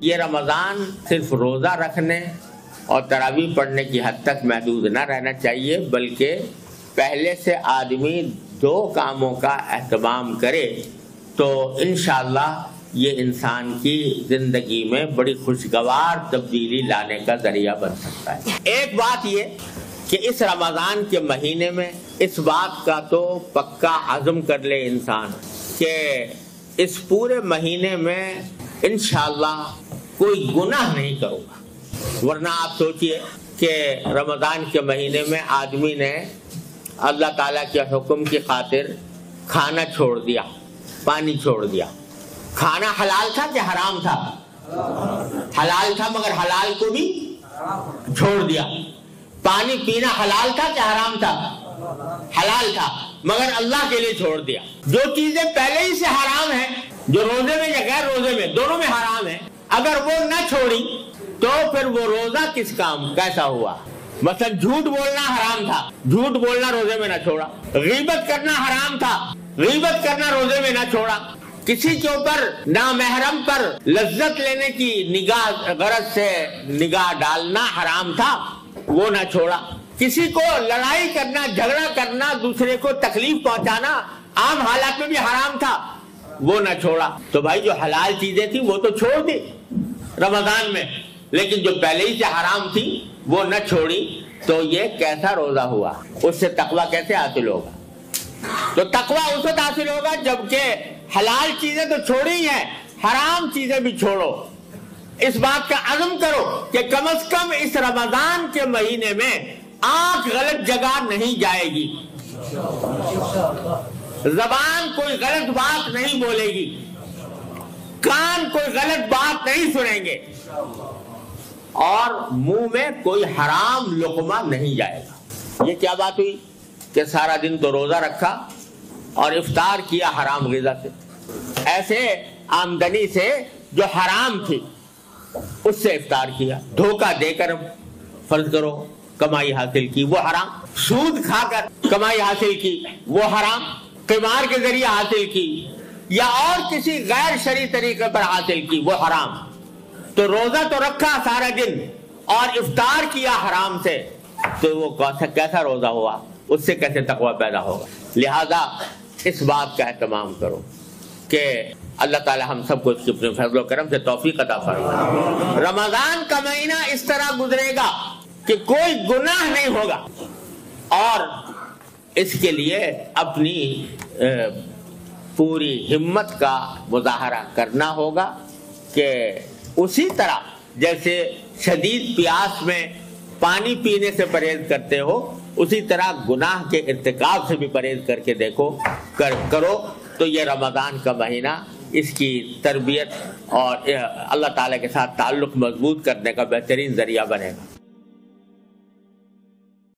یہ رمضان صرف روزہ رکھنے اور تراویح پڑھنے کی حد تک محدود نہ رہنا چاہیے، بلکہ پہلے سے آدمی 2 کاموں کا اہتمام کرے تو انشاءاللہ یہ انسان کی زندگی میں بڑی خوشگوار تبدیلی لانے کا ذریعہ بن سکتا ہے۔ ایک بات یہ کہ اس رمضان کے مہینے میں اس بات کا تو پکا عزم کر لے انسان کہ اس پورے مہینے میں انشاءاللہ کوئی گناہ نہیں کروں گا۔ ورنہ آپ سوچئے کہ رمضان کے مہینے میں آدمی نے اللہ تعالیٰ کے حکم کی خاطر کھانا چھوڑ دیا، پانی چھوڑ دیا۔ کھانا حلال تھا کہ حرام تھا؟ حلال تھا، مگر حلال کو بھی چھوڑ دیا۔ پانی پینا حلال تھا کہ حرام تھا؟ حلال تھا، مگر اللہ کے لیے چھوڑ دیا۔ جو چیزیں پہلے ہی سے حرام ہیں، جو روزے میں یا غیر روزے میں دونوں میں حرام ہیں، اگر وہ نہ چھوڑی تو پھر وہ روزہ کس کام کیسا ہوا؟ مثلا جھوٹ بولنا حرام تھا، جھوٹ بولنا روزے میں نہ چھوڑا۔ غیبت کرنا حرام تھا، غیبت کرنا روزے میں نہ چھوڑا۔ کسی کے اوپر نامحرم پر لذت لینے کی نگاہ غرض سے نگاہ ڈالنا حرام تھا، وہ نہ چھوڑا۔ کسی کو لڑائی کرنا، جھگڑا کرنا، دوسرے کو تکلیف پہنچانا عام حالات میں بھی حرام تھا، وہ نہ چھوڑا۔ تو بھائی جو حلال چیزیں تھیں وہ تو چھوڑ دی رمضان میں، لیکن جو پہلے ہی سے حرام تھی وہ نہ چھوڑی، تو یہ کیسا روزہ ہوا؟ اس سے تقویٰ کیسے حاصل ہوگا؟ تو تقویٰ اس وقت حاصل ہوگا جبکہ حلال چیزیں تو چھوڑی ہیں، حرام چیزیں بھی چھوڑو۔ اس بات کا عزم کرو کہ کم از کم اس رمضان کے مہینے میں آنکھ غلط جگہ نہیں جائے گی، زبان کوئی غلط بات نہیں بولے گی، کان کوئی غلط بات نہیں سنیں گے، اور منہ میں کوئی حرام لقمہ نہیں جائے گا۔ یہ کیا بات ہوئی کہ سارا دن تو روزہ رکھا اور افطار کیا حرام غذا سے، ایسے آمدنی سے جو حرام تھی اس سے افطار کیا، دھوکہ دے کر فرض کرو کمائی حاصل کی وہ حرام، سود کھا کر کمائی حاصل کی وہ حرام، قمار کے ذریعے حاصل کی یا اور کسی غیر شرعی طریقے پر حاصل کی وہ حرام۔ تو روزہ تو رکھا سارا دن اور افطار کیا حرام سے، تو وہ کیسا روزہ ہوا؟ اس سے کیسے تقویٰ پیدا ہوگا؟ لہذا اس بات کا اہتمام کرو کہ اللہ تعالی ہم سب کو اس کی اپنے فضل و کرم سے توفیق عطا فرمائے۔ رمضان کا مہینہ اس طرح گزرے گا کہ کوئی گناہ نہیں ہوگا، اور اس کے لیے اپنی پوری ہمت کا مظاہرہ کرنا ہوگا کہ اسی طرح جیسے شدید پیاس میں پانی پینے سے پرہیز کرتے ہو، اسی طرح گناہ کے ارتکاب سے بھی پرہیز کر کے دیکھو کرو، تو یہ رمضان کا مہینہ اس کی تربیت اور اللہ تعالیٰ کے ساتھ تعلق مضبوط کرنے کا بہترین ذریعہ بنے گا۔